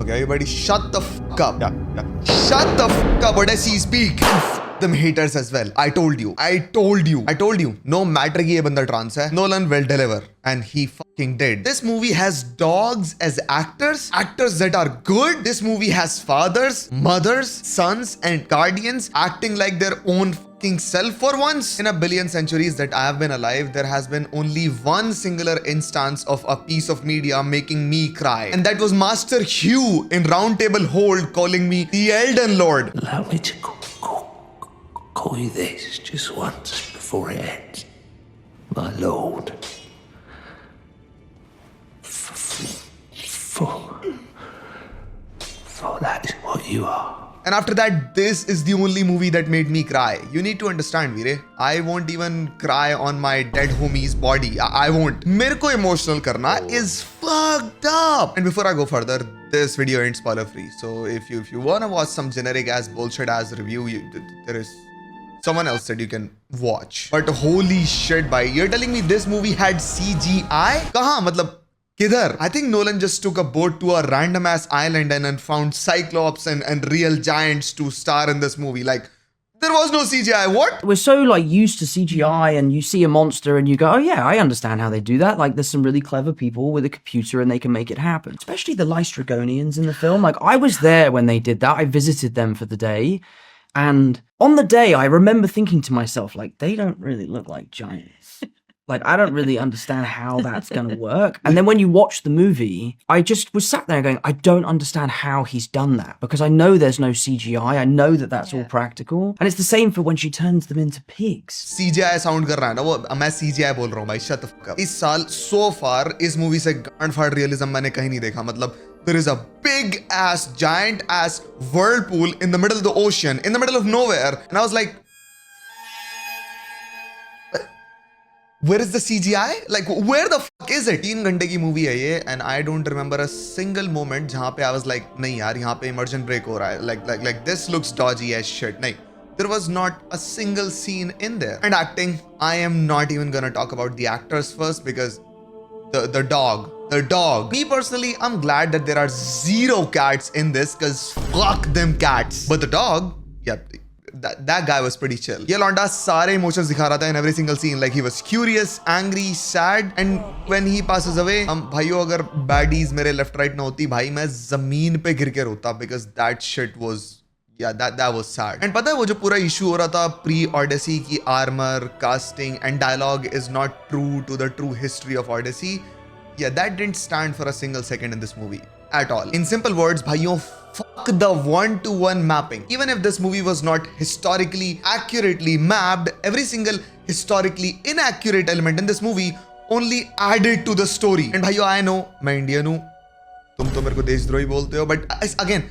Okay, everybody shut the fuck up. Yeah. Shut the fuck up. What does he speak? Them haters as well. I told you. No matter कि ये बंदा trans है, Nolan will deliver. And he fucking did. This movie has dogs as actors that are good. This movie has fathers, mothers, sons, and guardians acting like their own fucking self for once. In a billion centuries that I have been alive, there has been only one singular instance of a piece of media making me cry. And that was Master Hugh in Round Table Hold calling me the Elden Lord. Allow me to call you this just once before it ends. My lord. For that is what you are. And after that, this is the only movie that made me cry. You need to understand, Veere. I won't even cry on my dead homie's body. I won't. Mere ko emotional karna is fucked up. And before I go further, this video ain't spoiler free. So if you wanna watch some generic ass bullshit ass review, there is someone else that you can watch. But holy shit, bhai. You're telling me this movie had CGI? Kahan? Matlab, kidhar? I think Nolan just took a boat to a random ass island and found Cyclops and real giants to star in this movie. Like, there was no CGI. What? We're so like used to CGI, and you see a monster and you go, oh yeah, I understand how they do that. Like, there's some really clever people with a computer and they can make it happen. Especially the Lystragonians in the film. Like, I was there when they did that. I visited them for the day. And on the day, I remember thinking to myself, like, they don't really look like giants. Like, I don't really understand how that's going to work. And then when you watch the movie, I just was sat there going, I don't understand how he's done that. Because I know there's no CGI. I know that that's all practical. And it's the same for when she turns them into pigs. CGI sound कर रहा है ना वो मैं CGI बोल रहा हूँ भाई shut the fuck up. इस साल so far इस movie से गांड फाड़ realism मैंने कहीं नहीं देखा. मतलब there is a big ass giant ass whirlpool in the middle of the ocean in the middle of nowhere and I was like, where is the CGI? Like, where the fuck is it? 3 घंटे की movie है ये and I don't remember a single moment जहाँ पे I was like, नहीं यार यहाँ पे immersion break हो रहा है. Like this looks dodgy as shit. नहीं. There was not a single scene in there. And acting, I am not even gonna talk about the actors first because the dog. Me personally, I'm glad that there are 0 cats in this because fuck them cats. But the dog, yeah, that guy was pretty chill. Ye Londa sare emotions dikha raha tha in every single scene. Like he was curious, angry, sad, and when he passes away, bhaiyo agar baddies mere left right na hoti, bhai main zameen pe gir ke rota because that shit was, yeah, that was sad. And pata hai wo jo pura issue ho raha tha pre-Odyssey ki armor, casting and dialogue is not true to the true history of Odyssey. Yeah, that didn't stand for a single second in this movie at all. In simple words, bhaiyo, fuck the 1-to-1 mapping. Even if this movie was not historically accurately mapped, every single historically inaccurate element in this movie only added to the story. And bhaiyo, I know, मैं Indian हूँ, तुम तो मेरे को देशद्रोही बोलते हो, but again,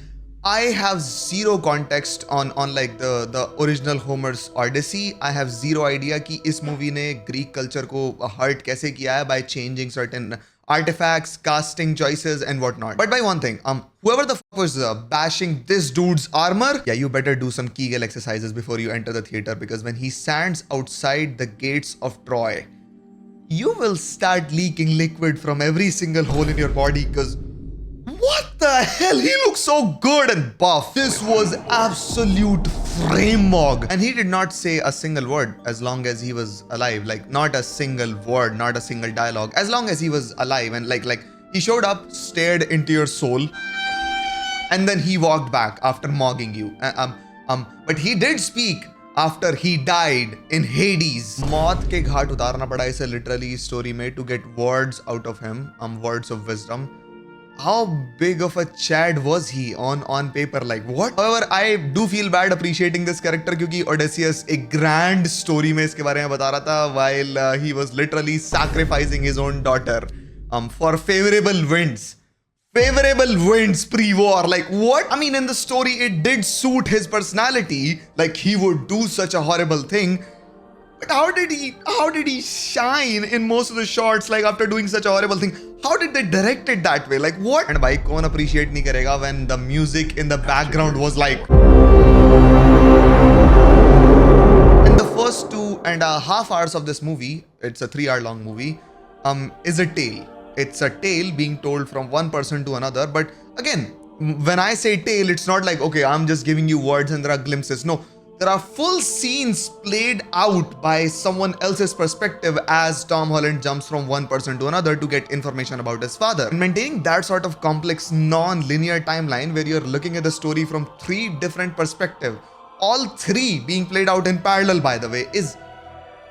I have 0 context on like the original Homer's Odyssey. I have 0 idea कि इस movie ने Greek culture को hurt कैसे किया है by changing certain artifacts, casting choices and whatnot. But by one thing, whoever the fuck was bashing this dude's armor, yeah, you better do some Kegel exercises before you enter the theater because when he stands outside the gates of Troy, you will start leaking liquid from every single hole in your body because what the hell? He looks so good and buff. This was absolute frame mog. And he did not say a single word as long as he was alive. Like, not a single word, not a single dialogue. As long as he was alive and like he showed up, stared into your soul, and then he walked back after mogging you. But he did speak after he died in Hades. मौत के घाट उतारना पड़ा इसे literally story में to get words out of him, words of wisdom. How big of a Chad was he on paper? Like what? However, I do feel bad appreciating this character क्योंकि Odysseus एक grand story में इसके बारे में बता रहा था while he was literally sacrificing his own daughter for favorable winds. Favorable winds pre-war. Like what? I mean, in the story, it did suit his personality. Like he would do such a horrible thing. But how did he shine in most of the shots, like after doing such a horrible thing? How did they direct it that way? Like what? And bhai, kaun appreciate nahi karega when the music in the background was like. In the first 2.5 hours of this movie, it's a 3-hour long movie, is a tale. It's a tale being told from one person to another. But again, when I say tale, it's not like, okay, I'm just giving you words and there are glimpses. No, there are full scenes played out by someone else's perspective as Tom Holland jumps from one person to another to get information about his father. And maintaining that sort of complex, non-linear timeline where you're looking at the story from three different perspectives, all three being played out in parallel, by the way,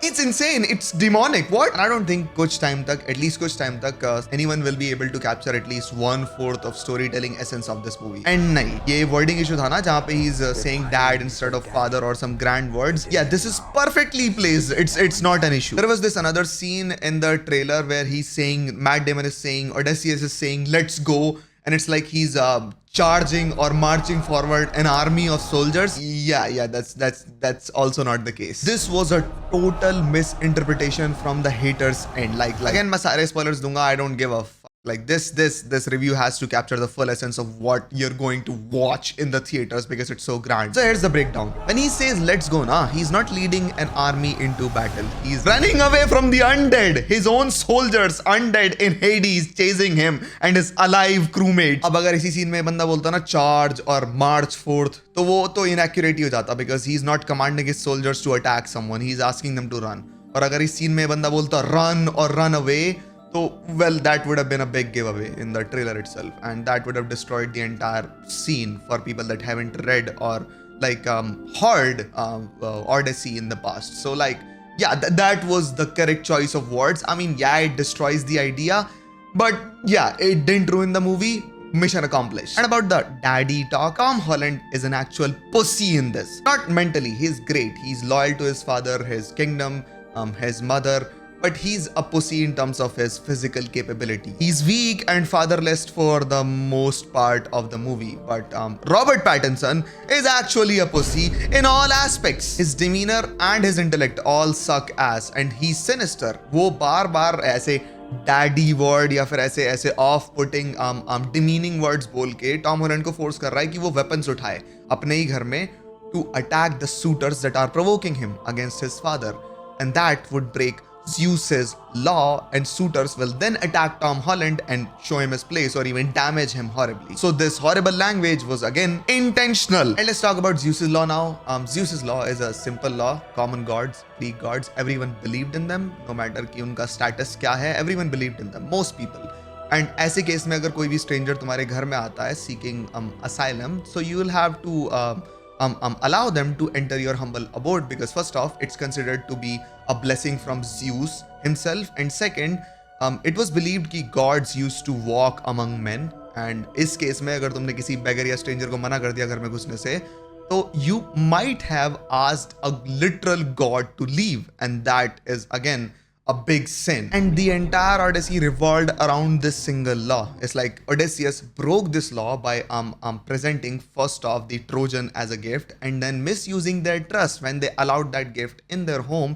it's insane. It's demonic. What? And I don't think at least kuch time tak, anyone will be able to capture at least 1/4 of storytelling essence of this movie. And nahi, ye wording issue tha na, jahan pe he's saying dad instead of father or some grand words. Yeah, this is perfectly placed. It's not an issue. There was this another scene in the trailer where Matt Damon is saying, Odysseus is saying, let's go. And it's like he's charging or marching forward an army of soldiers. Yeah, that's also not the case. This was a total misinterpretation from the haters' end. Like again, मैं सारे spoilers दूंगा. I don't give a fuck. Like this review has to capture the full essence of what you're going to watch in the theaters because it's so grand. So here's the breakdown. When he says let's go, he's not leading an army into battle. He's running away from the undead. His own soldiers undead in Hades chasing him and his alive crewmates. अब अगर इसी scene में बंदा बोलता ना charge और march forth, तो वो तो inaccurate ही हो जाता because he's not commanding his soldiers to attack someone. He's asking them to run. और अगर इस scene में बंदा बोलता run or run away, so, well, that would have been a big giveaway in the trailer itself, and that would have destroyed the entire scene for people that haven't read or heard Odyssey in the past. So, yeah, that was the correct choice of words. I mean, yeah, it destroys the idea, but yeah, it didn't ruin the movie. Mission accomplished. And about the daddy talk, Tom Holland is an actual pussy in this. Not mentally, he's great. He's loyal to his father, his kingdom, his mother. But he's a pussy in terms of his physical capability. He's weak and fatherless for the most part of the movie. But Robert Pattinson is actually a pussy in all aspects. His demeanor and his intellect all suck ass, and he's sinister. वो बार ऐसे daddy word या फिर ऐसे off-putting demeaning words बोल के Tom Holland को force कर रहा है कि वो weapons उठाए अपने ही घर में to attack the suitors that are provoking him against his father, and that would break Zeus's law, and suitors will then attack Tom Holland and show him his place or even damage him horribly. So this horrible language was again intentional. And let's talk about Zeus's law now. Zeus's law is a simple law. Common gods, Greek gods, everyone believed in them, no matter कि उनका status क्या है, everyone believed in them, most people. And ऐसे case में अगर कोई भी stranger तुम्हारे घर में आता है seeking asylum, so you will have to allow them to enter your humble abode, because first off, it's considered to be a blessing from Zeus himself, and second, it was believed कि gods used to walk among men, and इस case में अगर तुमने किसी beggar या stranger को मना कर दिया घर में घुसने से, तो you might have asked a literal god to leave, and that is again a big sin. And the entire Odyssey revolved around this single law. It's like Odysseus broke this law by presenting first off the Trojan as a gift, and then misusing their trust when they allowed that gift in their home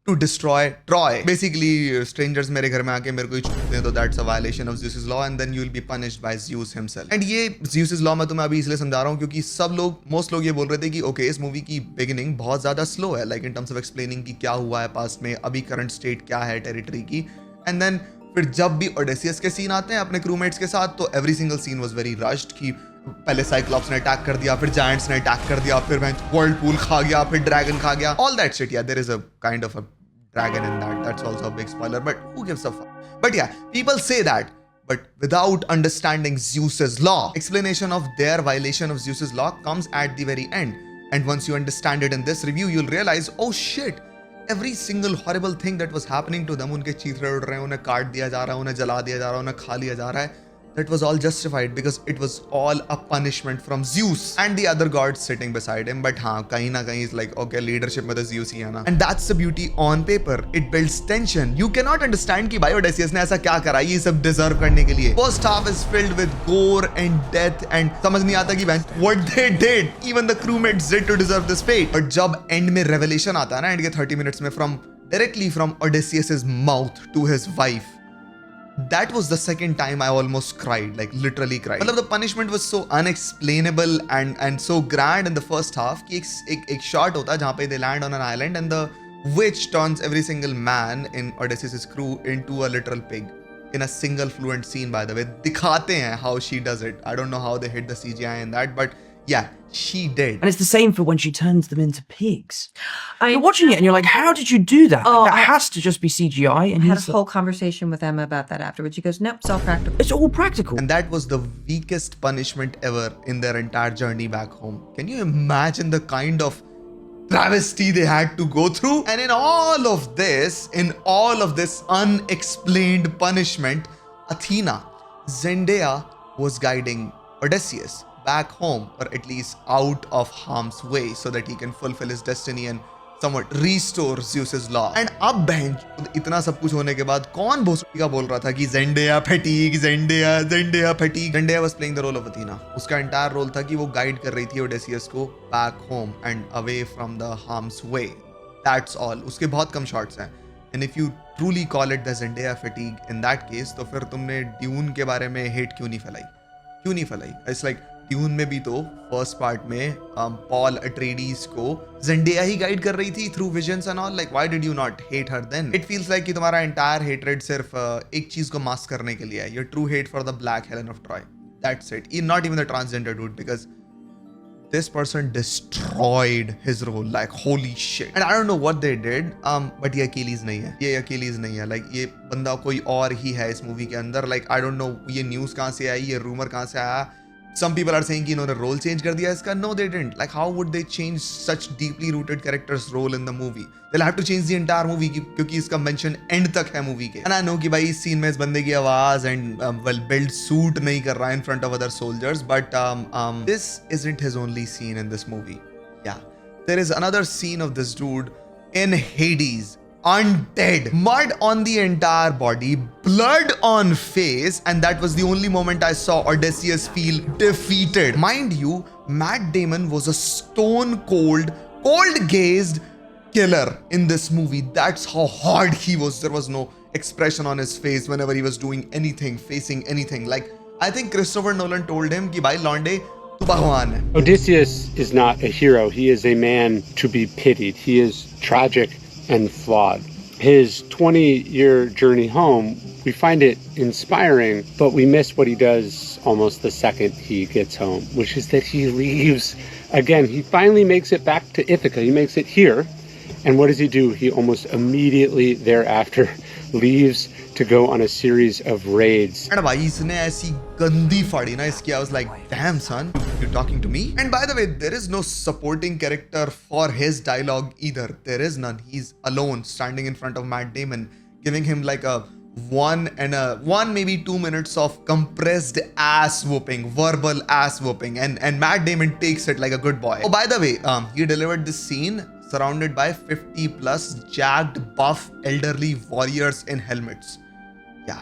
to destroy Troy. Basically, strangers मेरे घर में आके मेरे को ही छूट दें, तो that's a violation of Zeus's law, and then you will be punished by Zeus himself. And ये Zeus's law मैं तुम्हें अभी इसलिए समझा रहा हूँ क्योंकि most लोग ये बोल रहे थे कि okay, इस movie की beginning बहुत ज़्यादा slow है, like in terms of explaining कि क्या हुआ है past में, अभी current state क्या है territory की, and then फिर जब भी Odysseus के scene आते हैं अपने crewmates के साथ, तो every single scene was very rushed कि पहले Cyclops ने अटैक कर दिया, फिर Giants ने अटैक कर दिया, फिर Whirlpool खा गया, फिर Dragon खा गया, all that shit. Yeah, there is a kind of a dragon in that. That's also a big spoiler, but who gives a fuck? But yeah, people say that, but without understanding Zeus's law. Explanation of their violation of Zeus's law comes at the very end. And once you understand it in this review, you'll realize, oh shit, every single horrible thing that was happening to them, उनके चीथड़े उड़ रहे हैं, उन्हें काट दिया जा रहा है, उन्हें जला दिया जा रहा है, उन्हें खा लिया जा रहा है, that was all justified because it was all a punishment from Zeus and the other gods sitting beside him. But हाँ, कहीं ना कहीं is like, okay, leadership में तो Zeus ही है ना. And that's the beauty on paper. It builds tension. You cannot understand कि भाई Odysseus ने ऐसा क्या करा ये सब deserve करने के लिए. First half is filled with gore and death and समझ नहीं आता कि what they did, even the crewmates did to deserve this fate. But जब end में revelation आता है ना, end के 30 minutes में directly from Odysseus's mouth to his wife, that was the second time I almost cried, like literally cried. मतलब the punishment was so unexplainable and so grand in the first half कि एक shot होता है जहाँ पे they land on an island and the witch turns every single man in Odysseus' crew into a literal pig. in a single fluent scene, by the way. दिखाते हैं how she does it. I don't know how they hit the CGI in that, but yeah, she did. And it's the same for when she turns them into pigs. I You're watching it and you're like, how did you do that? Oh, That has to just be CGI. And had a he's like, whole conversation with Emma about that afterwards. She goes, nope, it's all practical. it's all practical. And that was the weakest punishment ever in their entire journey back home. Can you imagine the kind of travesty they had to go through? And in all of this unexplained punishment, Athena, Zendaya, was guiding Odysseus back home, or at least out of harm's way, so that he can fulfill his destiny and somewhat restore Zeus's law. And अब बहन इतना सब कुछ होने के बाद कौन भोसड़ी का बोल रहा था कि Zendaya fatigue, Zendaya fatigue. Zendaya was playing the role of Athena. उसका entire role था कि वो guide कर रही थी Odysseus को back home and away from the harm's way. That's all. उसके बहुत कम shots हैं. And if you truly call it the Zendaya fatigue in that case, तो फिर तुमने Dune के बारे में hate क्यों नहीं फैलाई? It's like ट्यून में भी तो फर्स्ट पार्ट में पॉल अट्रेडीज को ज़ेंडेया ही गाइड कर रही थी through visions and all. Like why did you not hate her then? It feels like कि तुम्हारा एंटायर हेटरेड सिर्फ एक चीज को मास्क करने के लिए है. Your true hate for the black Helen of Troy. That's it. Not even the transgender dude, because this person destroyed his role. Like holy shit. And I don't know what they did, but ये Achilles नहीं है. Like ये बंदा कोई और ही है इस movie के अंदर. Like I don't know ये न्यूज़ कहाँ से आई, ये रूमर कहाँ से आया. Some people are saying कि इन्होंने रोल चेंज कर दिया इसका. No, they didn't. Like how would they change such deeply rooted characters' role in the movie? They'll have to change the entire movie क्योंकि इसका mention end तक है movie के. And I know कि भाई इस सीन में इस बंदे की आवाज and build suit नहीं कर रहा है in front of other soldiers, but this isn't his only scene in this movie. Yeah, there is another scene of this dude in Hades, undead, mud on the entire body, blood on face, and that was the only moment I saw Odysseus feel defeated. Mind you, Matt Damon was a stone cold-gazed killer in this movie. That's how hard he was. There was no expression on his face whenever he was doing anything, facing anything. Like, I think Christopher Nolan told him कि भाई लौंडे तू भगवान है. Odysseus is not a hero. He is a man to be pitied. He is tragic and flawed. His 20-year journey home, we find it inspiring, but we miss what he does almost the second he gets home, which is that he leaves. Again, he finally makes it back to Ithaca. He makes it here. And what does he do? He almost immediately thereafter leaves to go on a series of raids. And भाई इसने ऐसी गंदी फाड़ी ना इसकी. I was like, damn son, you talking to me? And by the way, there is no supporting character for his dialogue either. There is none. He's alone, standing in front of Matt Damon, giving him like a one maybe 2 minutes of compressed ass whooping, verbal ass whooping, and Matt Damon takes it like a good boy. Oh, by the way, he delivered this scene surrounded by 50 plus jacked, buff, elderly warriors in helmets. Yeah.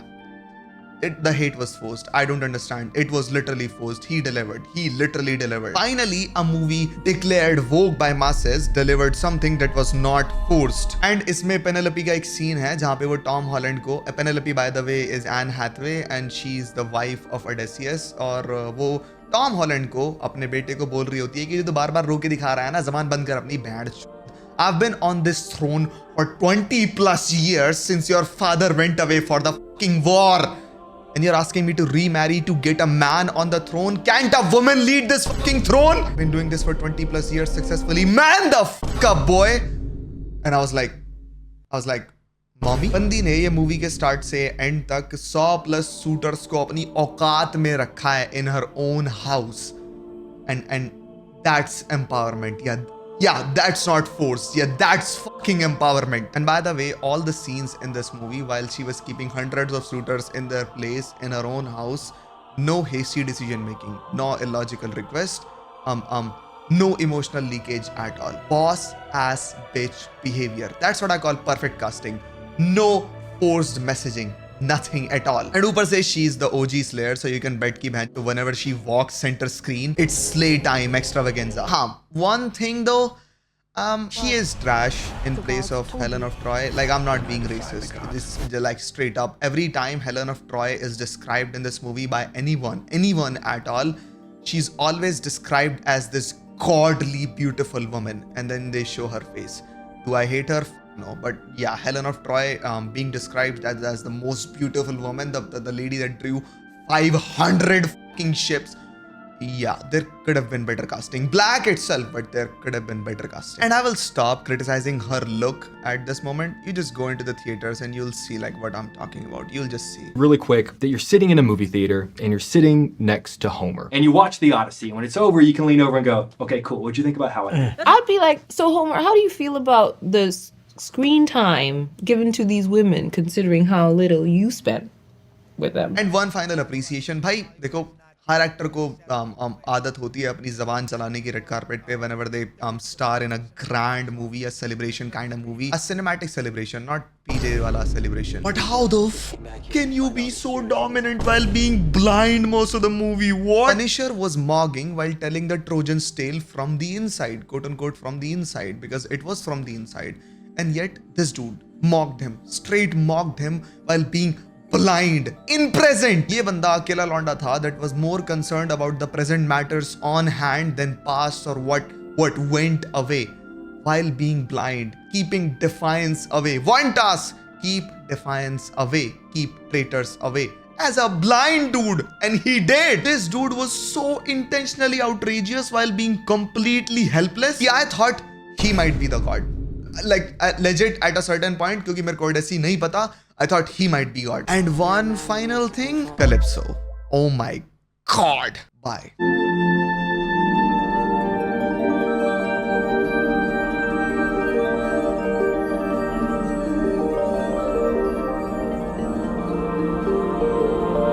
The hate was forced. I don't understand. It was literally forced. He delivered. He literally delivered. Finally, a movie declared vogue by masses delivered something that was not forced. And इसमें Penelope का एक scene है जहाँ पे वो Tom Holland को, Penelope by the way is Anne Hathaway and she's the wife of Odysseus, और वो Tom Holland को अपने बेटे को बोल रही होती है कि तो बार बार रो के दिखा रहा है ना, जबान बंद कर अपनी band. I've been on this throne for 20 plus years since your father went away for the fucking war. And you're asking me to remarry to get a man on the throne? Can't a woman lead this fucking throne? I've been doing this for 20 plus years successfully. Man the fuck up, boy. And I was like, mommy? बंदी ने ये movie के start से and तक 100 plus shooters को अपनी औकात में रखा है in her own house. And that's empowerment. Yeah, that's not force. Yeah, that's fucking empowerment. And by the way, all the scenes in this movie, while she was keeping hundreds of suitors in their place in her own house, no hasty decision making, no illogical request, no emotional leakage at all. Boss ass bitch behavior. That's what I call perfect casting. No forced messaging. Nothing at all. And ऊपर से she's the OG Slayer, so you can bet कि whenever she walks center screen, it's slay time extravaganza. One thing though, she is trash in place of Helen of Troy. Like, I'm not being racist. This like straight up. Every time Helen of Troy is described in this movie by anyone at all, she's always described as this godly beautiful woman, and then they show her face. Do I hate her? No, but yeah, Helen of Troy being described as the most beautiful woman, the lady that drew 500 fucking ships. Yeah, there could have been better casting. Black itself, but there could have been better casting. And I will stop criticizing her look at this moment. You just go into the theaters and you'll see like what I'm talking about. You'll just see. Really quick, that you're sitting in a movie theater and you're sitting next to Homer. And you watch The Odyssey, and when it's over, you can lean over and go, okay, cool, what'd you think about how I I'd be like, so Homer, how do you feel about the screen time given to these women, considering how little you spent with them? And one final appreciation, भाई देखो हर actor को आदत होती है अपनी जबान चलाने की रेड कार्पेट पे whenever they star in a grand movie, a celebration kind of movie, a cinematic celebration, not PJ wala celebration. But how the can you be so dominant while being blind most of the movie? What? Punisher was mogging while telling the Trojan's tale from the inside, quote unquote from the inside, because it was from the inside. And yet this dude mocked him, straight mocked him while being blind in present. ये बंदा अकेला लौंडा था that was more concerned about the present matters on hand than past or what went away, while being blind, keeping defiance away. One task: keep defiance away, keep traitors away. As a blind dude, and he did. This dude was so intentionally outrageous while being completely helpless. Yeah, I thought he might be the god. Like legit at a certain point, क्योंकि मेरे को Odyssey नहीं पता, I thought he might be God. And one final thing, Calypso. Oh my God. Bye.